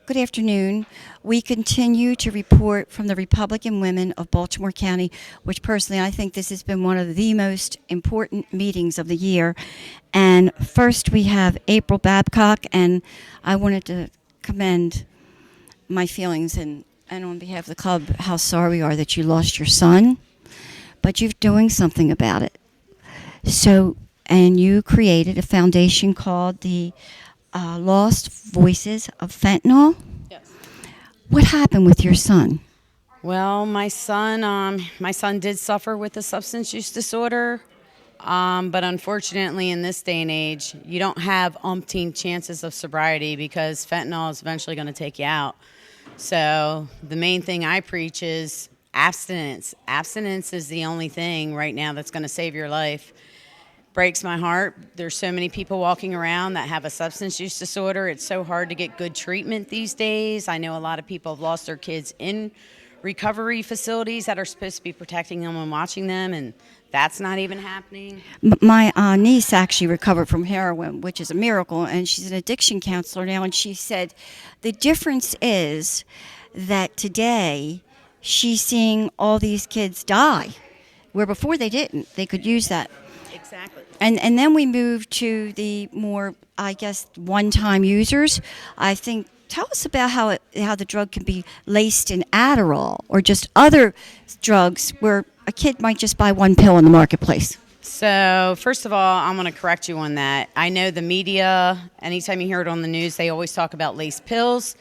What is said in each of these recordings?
Good afternoon. We continue to report from the Republican women of Baltimore County, which personally I think this has been one of the most important meetings of the year. And first we have April Babcock, and I wanted to commend my feelings and on behalf of the club how sorry we are that you lost your son, but you're doing something about it. So, and you created a foundation called the Lost Voices of Fentanyl. Yes. What happened with your son? Well, my son did suffer with a substance use disorder, but unfortunately, in this day and age, you don't have umpteen chances of sobriety because fentanyl is eventually going to take you out. So the main thing I preach is abstinence. Abstinence is the only thing right now that's going to save your life. Breaks my heart. There's so many people walking around that have a substance use disorder. It's so hard to get good treatment these days. I know a lot of people have lost their kids in recovery facilities that are supposed to be protecting them and watching them, and that's not even happening. My niece actually recovered from heroin, which is a miracle, and she's an addiction counselor now, and she said the difference is that today she's seeing all these kids die, where before they didn't. They could use that. Exactly. And then we moved to the more, I guess, one-time users. I think, tell us about how the drug can be laced in Adderall or just other drugs where a kid might just buy one pill in the marketplace. So, first of all, I'm going to correct you on that. I know the media, anytime you hear it on the news, they always talk about laced pills.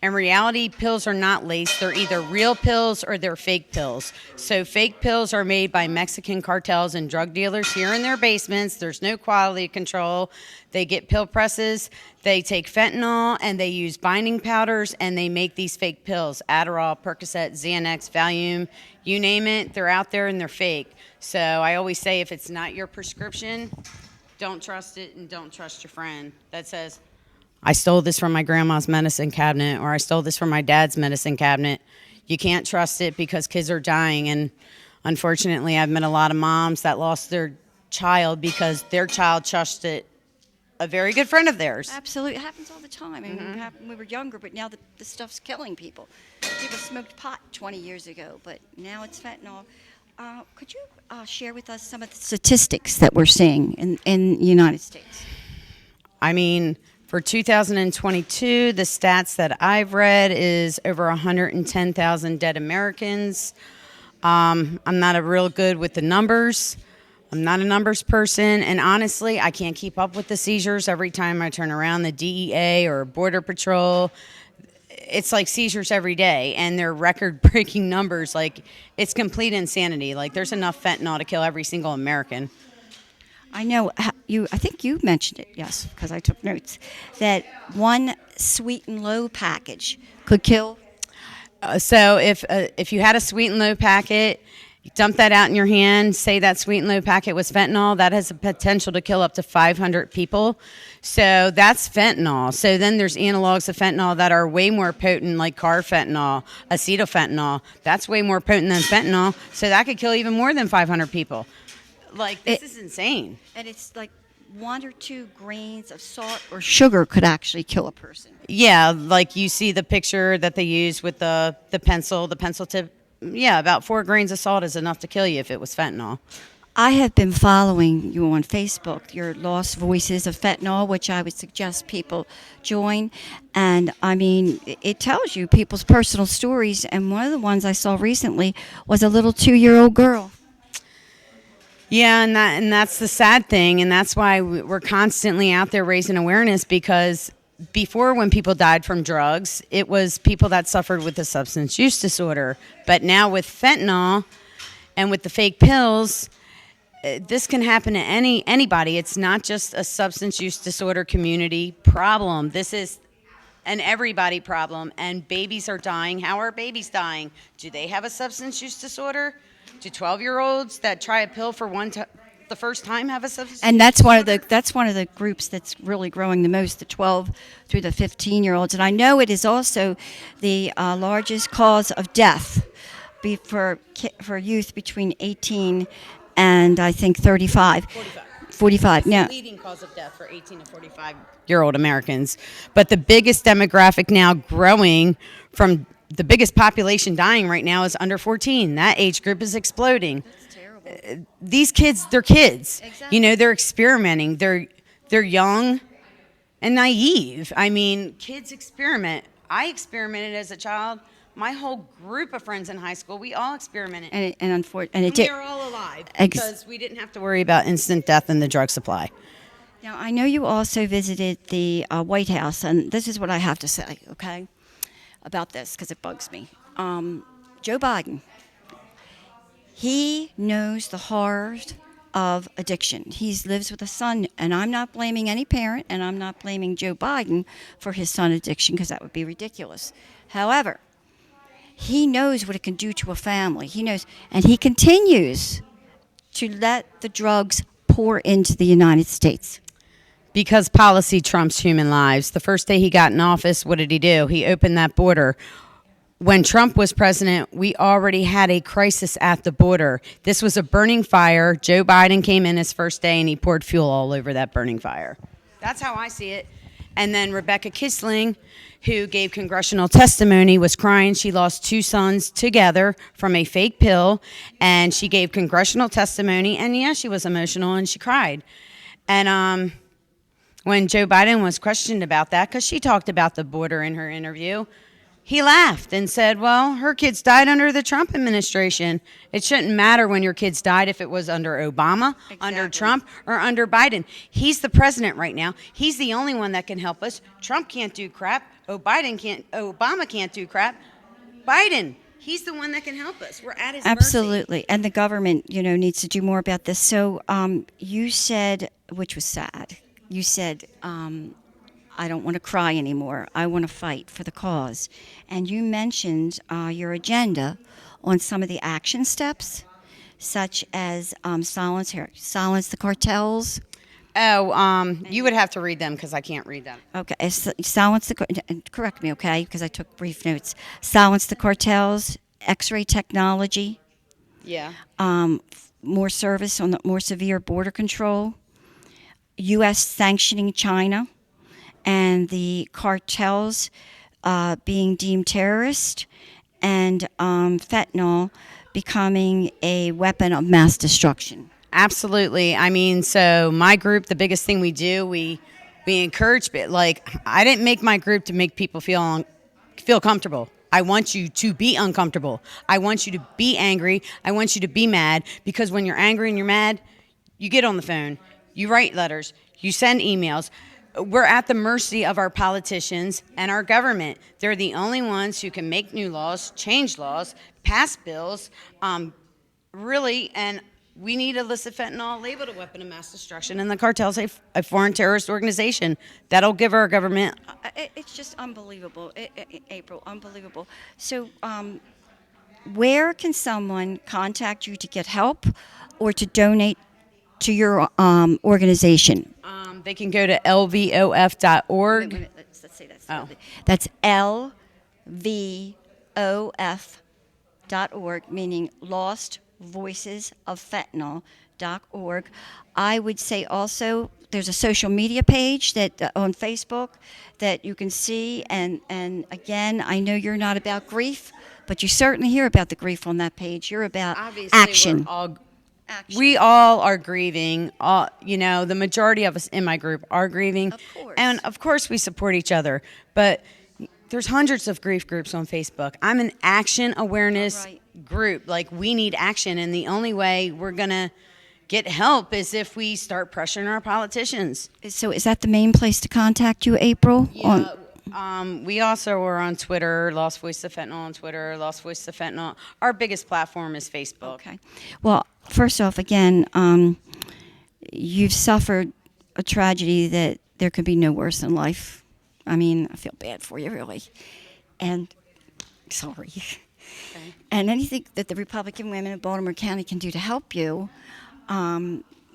In reality, pills are not laced. They're either real pills or they're fake pills. So fake pills are made by Mexican cartels and drug dealers here in their basements. There's no quality control. They get pill presses. They take fentanyl and they use binding powders and they make these fake pills. Adderall, Percocet, Xanax, Valium, you name it, they're out there and they're fake. So I always say if it's not your prescription, don't trust it and don't trust your friend that says, I stole this from my grandma's medicine cabinet, or I stole this from my dad's medicine cabinet. You can't trust it because kids are dying. And unfortunately, I've met a lot of moms that lost their child because their child trusted a very good friend of theirs. Absolutely. It happens all the time. I mean, it happened when we were younger, but now the stuff's killing people. People smoked pot 20 years ago, but now it's fentanyl. Could you share with us some of the statistics that we're seeing in the United States? I mean, for 2022, the stats that I've read is over 110,000 dead Americans. I'm not a real good with the numbers. I'm not a numbers person, and honestly, I can't keep up with the seizures. Every time I turn around, the DEA or Border Patrol, it's like seizures every day, and they're record-breaking numbers. Like, it's complete insanity. Like, there's enough fentanyl to kill every single American. I know I think you mentioned it, yes, because I took notes, that one sweet and low package could kill. So if you had a sweet and low packet, you dump that out in your hand, say that sweet and low packet was fentanyl, that has the potential to kill up to 500 people. So that's fentanyl. So then there's analogs of fentanyl that are way more potent, like carfentanil, acetylfentanyl. That's way more potent than fentanyl. So that could kill even more than 500 people. Like, this is insane. And it's like 1 or 2 grains of salt or sugar could actually kill a person. Yeah, like you see the picture that they use with the pencil tip. Yeah, about 4 grains of salt is enough to kill you if it was fentanyl. I have been following you on Facebook, your Lost Voices of Fentanyl, which I would suggest people join. And, I mean, it tells you people's personal stories. And one of the ones I saw recently was a little 2-year-old girl. Yeah, and that's the sad thing, and that's why we're constantly out there raising awareness, because before, when people died from drugs, it was people that suffered with a substance use disorder. But now with fentanyl and with the fake pills, this can happen to anybody. It's not just a substance use disorder community problem. This is an everybody problem, and babies are dying. How are babies dying? Do they have a substance use disorder? Do 12-year-olds that try a pill for the first time have a substance? And that's one of the groups that's really growing the most, the 12 through the 15-year-olds. And I know it is also the largest cause of death for youth between 18 and I think 35. 45. 45. It's Now, the leading cause of death for 18 to 45-year-old Americans. But the biggest demographic now growing from the biggest population dying right now is under 14. That age group is exploding. that's terrible. These kids, they're kids. Exactly. You know, they're experimenting. They're young and naive. I mean, kids experiment. I experimented as a child. My whole group of friends in high school, we all experimented. And unfortunately, And we are all alive because we didn't have to worry about instant death in the drug supply. Now, I know you also visited the White House, and this is what I have to say, okay, about this, because it bugs me. Joe Biden, he knows the horrors of addiction. He lives with a son, and I'm not blaming any parent, and I'm not blaming Joe Biden for his son addiction, because that would be ridiculous. However, he knows what it can do to a family. He knows, and he continues to let the drugs pour into the United States. Because policy trumps human lives. The first day he got in office, what did he do? He opened that border. When Trump was president, we already had a crisis at the border. This was a burning fire. Joe Biden came in his first day and he poured fuel all over that burning fire. That's how I see it. And then Rebecca Kisling, who gave congressional testimony, was crying. She lost 2 sons together from a fake pill, and she gave congressional testimony. And yeah, she was emotional and she cried. And when Joe Biden was questioned about that, because she talked about the border in her interview, he laughed and said, well, her kids died under the Trump administration. It shouldn't matter when your kids died if it was under Obama, under Trump, or under Biden. He's the president right now. He's the only one that can help us. Trump can't do crap. Obama can't do crap. Biden, he's the one that can help us. We're at his mercy. Absolutely. And the government, needs to do more about this. So you said, which was sad, you said, I don't want to cry anymore. I want to fight for the cause. And you mentioned your agenda on some of the action steps, such as silence the cartels. Oh, you would have to read them because I can't read them. Okay, correct me, okay, because I took brief notes. Silence the cartels, X-ray technology, Yeah. more service on the more severe border control, U.S. sanctioning China, and the cartels being deemed terrorist, and fentanyl becoming a weapon of mass destruction. Absolutely. I mean, so my group, the biggest thing we do, we encourage, like, I didn't make my group to make people feel comfortable. I want you to be uncomfortable. I want you to be angry. I want you to be mad, because when you're angry and you're mad, you get on the phone, you write letters, you send emails. We're at the mercy of our politicians and our government. They're the only ones who can make new laws, change laws, pass bills, really, and we need illicit fentanyl labeled a weapon of mass destruction, and the cartel's a foreign terrorist organization. That'll give our government... It's just unbelievable, April, unbelievable. So where can someone contact you to get help or to donate to your organization? They can go to lvof.org. Wait, let's say that Oh. slowly. That's lvof.org, meaning Lost Voices of Fentanyl.org. I would say also there's a social media page that on Facebook that you can see, and again, I know you're not about grief, but you certainly hear about the grief on that page. You're about action. We all are grieving. The majority of us in my group are grieving. Of course. And of course we support each other. But there's hundreds of grief groups on Facebook. I'm an action awareness group. Like, we need action. And the only way we're going to get help is if we start pressuring our politicians. So is that the main place to contact you, April? Yeah. We also are on Twitter, Lost Voice of Fentanyl on Twitter, Lost Voice of Fentanyl. Our biggest platform is Facebook. Okay. Well, first off, again, you've suffered a tragedy that there could be no worse in life. I mean, I feel bad for you, really. And sorry. Okay. And anything that the Republican women of Baltimore County can do to help you,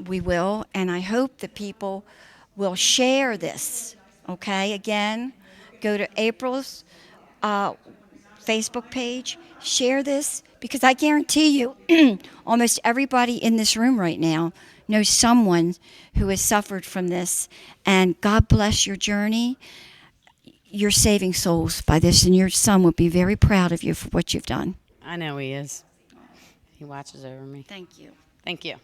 we will. And I hope that people will share this. Okay? Again, go to April's Facebook page, share this, because I guarantee you almost everybody in this room right now know someone who has suffered from this. And God bless your journey. You're saving souls by this, and your son will be very proud of you for what you've done. I know he is. He watches over me. Thank you. Thank you.